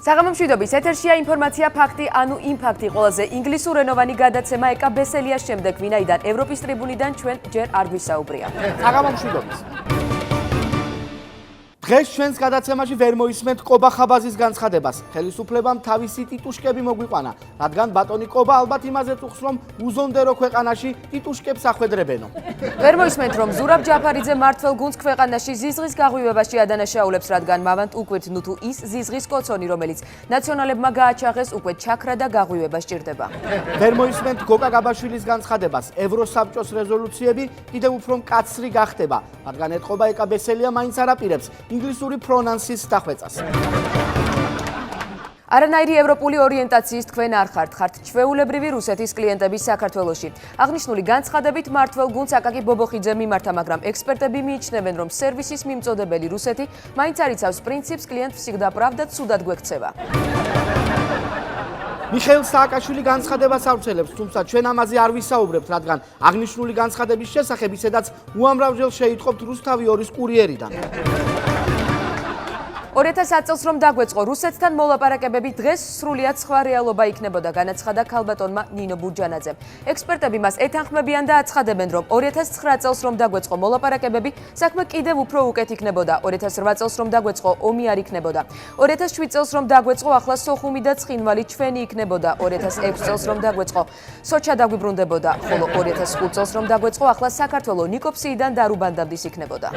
საღამომშვიდობის ეთერშია ინფორმაცია ფაქტი ანუ იმფაქტი ყველაზე ინგლისურენოვანი გადაცემა ეკა ბესელიას შემდეგ ვინაიდან ევროპის ტრიბუნიდან ჩვენ ჯერ არ გვისაუბრია. საღამომშვიდობის. დღეს ჩვენს გადაცემაში ვერ მოისმენთ კობა ხაბაზის განცხადებას. ხელისუფლებამ თავისი ტიტუშკები მოგვიყვანა, რადგან ბატონი კობა ალბათ იმაზეც უხს, რომ უზონდერო ქვეყანაში ტიტუშკებს ახვედრებენო. ვერ მოისმენთ, რომ ზურაბ ჯაფარიძე მმართველ გუნდს ქვეყანაში ზიზღის გაღვივებაში ადანაშაულებს, რადგან მავანტ უკვირთ ნუ თუ ის ზიზღის კოცონი, რომელიც ნაციონალებმა გააჩაღეს, უკვე ჩაქრა და გაღვივება სჭირდება. ვერ მოისმენთ გოკა გაბაშვილის განცხადებას. ევროსაბჭოს რეზოლუციები კიდევ უფრო მკაცრი გახდება, რადგან ეთყობა ეკა ბესელია მაინც არ აპირებს ინგლისური პრონანსის დახვეწას. არანაირი ევროპული ორიენტაციის თქვენ არ ხართ ჩვეულებრივი რუსეთის კლიენტების საქართველოში. აღნიშნული განცხადებით მმართველ გუნდს აკაკი ბობოხიძე მიმართა, მაგრამ ექსპერტები მიიჩნევენ, რომ სერვისის მიმწოდებელი რუსეთი მაინც არ იცავს პრინციპს კლient всегда правда ცუდად გვექცევა. მიხეილ სააკაშვილი განცხადებას ავრცელებს, თუმცა ჩვენ ამაზე არ ვისაუბრებთ, რადგან აღნიშნული განცხადების შესახებ ისედაც უამრავჯერ შეიტყობთ რუსთავი 2-ის კურიერიდან. 2010 წელს რომ დაგვეწყო რუსეთთან მოლაპარაკებები, დღეს სრულიად სხვა რეალობა იქნებოდა, განაცხადა ქალბატონმა ნინო ბურჯანაძემ. ექსპერტები მას ეთანხმებიან და აცხადებენ, რომ 2009 წელს რომ დაგვეწყო მოლაპარაკებები, საქმე კიდევ უფრო უკეთ იქნებოდა. 2008 წელს რომ დაგვეწყო ომი არ იქნებოდა. 2007 წელს რომ დაგვეწყო ახლა სოხუმი და ცხინვალი ჩვენი იქნებოდა. 2006 წელს რომ დაგვეწყო სოჩა დაგვიბრუნდებოდა, ხოლო 2005 წელს რომ დაგვეწყო ახლა საქართველო ნიკოფსიიდან და რუბანდამდის იქნებოდა.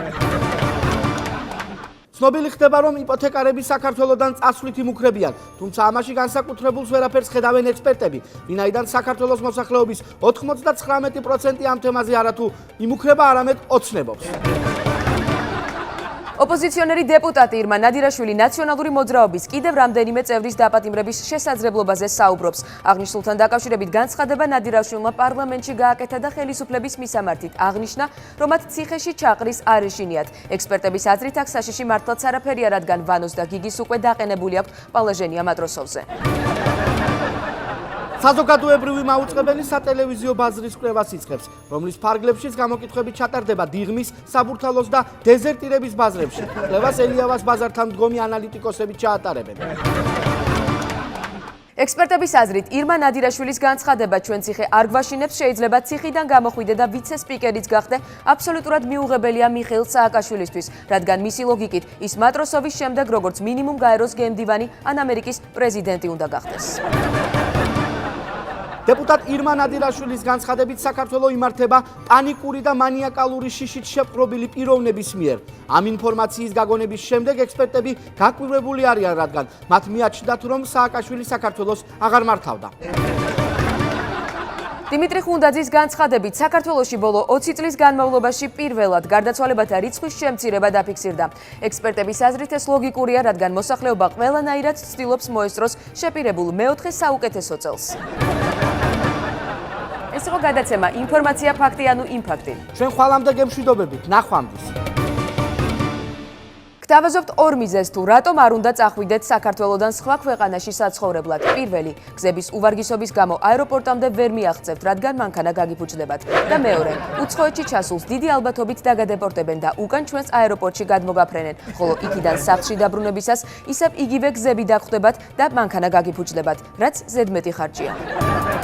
ცნობილი ხდება, რომ იპოთეკარები საქართველოდან წასვლით იმუქრებიან, თუმცა ამაში განსაკუთრებულს ვერაფერს ხედავენ ექსპერტები, ვინაიდან საქართველოს მოსახლეობის 99% ამ თემაზე არათუ იმუქრება, არამედ ოცნებობს. ოპოზიციონერი დეპუტატი ირმა ნადირაშვილი ნაციონალური მოძრაობის კიდევ რამდენიმე წევრის დაპატიმრების შესაძლებლობაზე საუბრობს. აღნიშნულთან დაკავშირებით განცხადება ნადირაშვილმა პარლამენტში გააკეთა და ხელისუფლების მისამართით აღნიშნა, რომ მათ ციხეში ჩაყრის არ ეშინიათ. ექსპერტების აზრით, აქ საშიში მართლაც არაფერია, რადგან ვანოს და გიგის უკვე დაყენებული აქვთ პალაჟენია მატროსოვზე. საზოგადოებრივი მაუწყებელი სატელევიზიო ბაზრის კვლევას იწყებს, რომლის ფარგლებშიც გამოკითხვები ჩატარდება დიღმის, საბურთალოს და დეზერტირების ბაზრებში. კვლევას ელიავას ბაზართან მდგომი ანალიტიკოსები ჩაატარებენ. ექსპერტების აზრით, ირმა ნადირაშვილის განცხადება ჩვენ ციხე არ გვაშინებს, შეიძლება ციხიდან გამოხვიდე და ვიცე-სპიკერიც გახდე, აბსოლუტურად მიუღებელია მიხეილ სააკაშვილისთვის, რადგან მისი ლოგიკით ის მატროსოვის შემდეგ როგორც მინიმუმ გაეროს გემდივანი ან ამერიკის პრეზიდენტი უნდა გახდეს. დეპუტატ ირმა ნადირაშვილის განცხადებით საქართველო იმართება პანიკური და მანიაკალური შიშით შეპყრობილი პიროვნების მიერ. ამ ინფორმაციის გაგონების შემდეგ ექსპერტები გაკვირვებული არიან, რადგან მათ მიაჩნდათ, რომ სააკაშვილი საქართველოს აღარ მართავდა. დიმიტრი ხუნდაძის განცხადებით, საქართველოში ბოლო 20 წლის განმავლობაში პირველად გარდაცვალებათა რიცხვის შემცირება დაფიქსირდა. ექსპერტების აზრით ეს ლოგიკურია, რადგან მოსახლეობა ყველანაირად ცდილობს მოესწროს შეპირებულ მეოთხე საუკეთესო წელს. ეს იყო გადაცემა ინფორმაცია ფაქტი ანუ იმფაქტი. ჩვენ ხვალამდე გემშვიდობებით, ნახვამდის. გთავაზობთ ორ მიზეზს თუ რატომ არ უნდა წახვიდეთ საქართველოდან სხვა ქვეყანაში საცხოვრებლად. პირველი, გზების უვარგისობის გამო აეროპორტამდე ვერ მიაღწევთ, რადგან მანქანა გაგიფუჭდებათ. და მეორე, უცხოეთში ჩასულს დიდი ალბათობით დაგადეპორტებენ და უკან ჩვენს აეროპორტში გადმოგაფრენენ, ხოლო იქიდან სახლში დაბრუნებისას ისევ იგივე გზები დაგხვდებათ და მანქანა გაგიფუჭდებათ, რაც ზედმეტი ხარჯია.